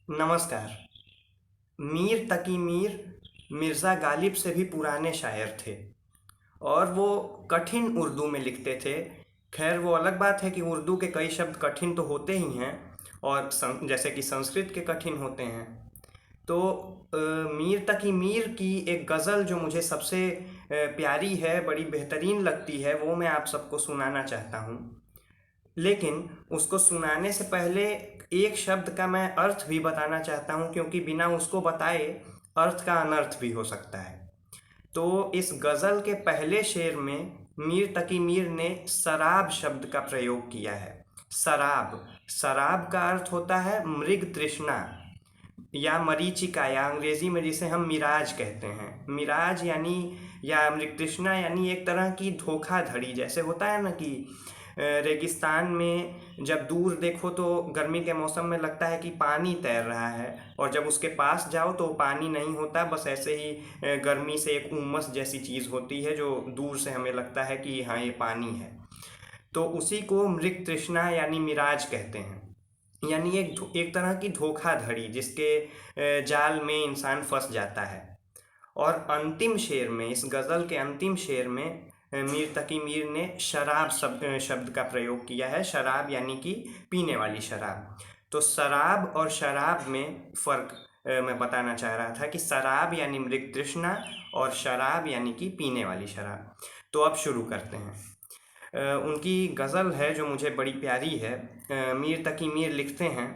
नमस्कार। मीर तकी मीर मिर्ज़ा गालिब से भी पुराने शायर थे और वो कठिन उर्दू में लिखते थे। खैर वो अलग बात है कि उर्दू के कई शब्द कठिन तो होते ही हैं और जैसे कि संस्कृत के कठिन होते हैं। तो मीर तकी मीर की एक गज़ल जो मुझे सबसे प्यारी है, बड़ी बेहतरीन लगती है, वो मैं आप सबको सुनाना चाहता हूँ। लेकिन उसको सुनाने से पहले एक शब्द का मैं अर्थ भी बताना चाहता हूँ, क्योंकि बिना उसको बताए अर्थ का अनर्थ भी हो सकता है। तो इस गज़ल के पहले शेर में मीर तकी मीर ने शराब शब्द का प्रयोग किया है। शराब, शराब का अर्थ होता है मृग तृष्णा या मरीचिका, या अंग्रेजी में जिसे हम मिराज कहते हैं। मिराज यानी या अमृत तृष्णा यानी एक तरह की धोखाधड़ी। जैसे होता है ना कि रेगिस्तान में जब दूर देखो तो गर्मी के मौसम में लगता है कि पानी तैर रहा है, और जब उसके पास जाओ तो पानी नहीं होता, बस ऐसे ही गर्मी से एक उमस जैसी चीज़ होती है जो दूर से हमें लगता है कि हाँ ये पानी है। तो उसी को मृग तृष्णा यानी मिराज कहते हैं। यानी एक तरह की धोखाधड़ी जिसके जाल में इंसान फंस जाता है। और अंतिम शेर में, इस गज़ल के अंतिम शेर में मीर तकी मीर ने शराब शब्द का प्रयोग किया है। शराब यानी कि पीने वाली शराब। तो शराब और शराब में फ़र्क मैं बताना चाह रहा था कि शराब यानी मृग तृष्णा और शराब यानी कि पीने वाली शराब। तो अब शुरू करते हैं। उनकी गज़ल है जो मुझे बड़ी प्यारी है। मीर तकी मीर लिखते हैं,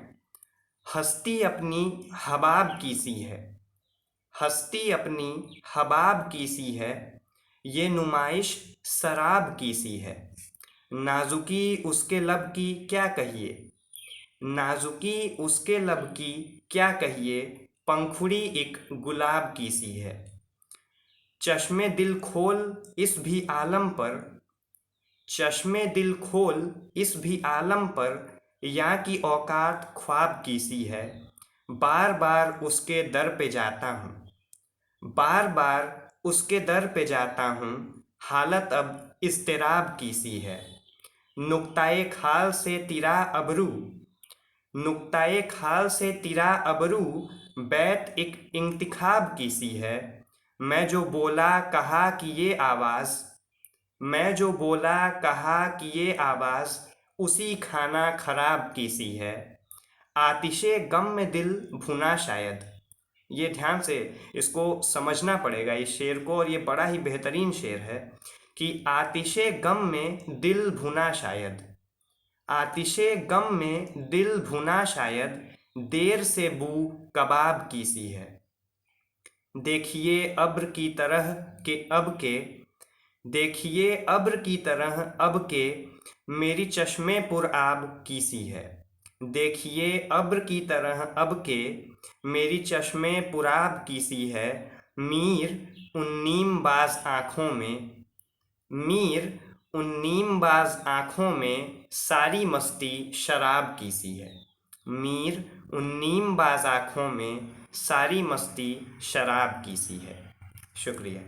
हस्ती अपनी हबाब की सी है, हस्ती अपनी हबाब की सी है, ये नुमाइश शराब की सी है। नाजुकी उसके लब की क्या कहिए, नाजुकी उसके लब की क्या कहिए, पंखुड़ी एक गुलाब की सी है। चश्मे दिल खोल इस भी आलम पर, चश्मे दिल खोल इस भी आलम पर, यहाँ की औकात ख्वाब की सी है। बार बार उसके दर पे जाता हूँ, बार बार उसके दर पे जाता हूँ, हालत अब इज़्तिराब की सी है। नुक्ताए खाल से तिरा अबरू, नुक्ताए खाल से तिरा अबरू, बैत एक इंतखाब की सी है। मैं जो बोला कहा कि ये आवाज़, मैं जो बोला कहा कि ये आवाज़, उसी खाना खराब की सी है। आतिशे गम में दिल भुना शायद। ये ध्यान से इसको समझना पड़ेगा इस शेर को, और ये बड़ा ही बेहतरीन शेर है कि आतिशे गम में दिल भुना शायद, आतिशे गम में दिल भुना शायद, देर से बू कबाब की सी है। देखिए अब्र की तरह के अब के, देखिए अब्र की तरह अब के, मेरी चश्मे पुर आब की सी है। देखिए अब्र की तरह अब के, मेरी चश्मे पुराब की सी है। मीर उन नीमबाज आँखों में, मीर उन नीमबाज आँखों में, सारी मस्ती शराब की सी है। मीर उन नीमबाज आँखों में, सारी मस्ती शराब की सी है। शुक्रिया।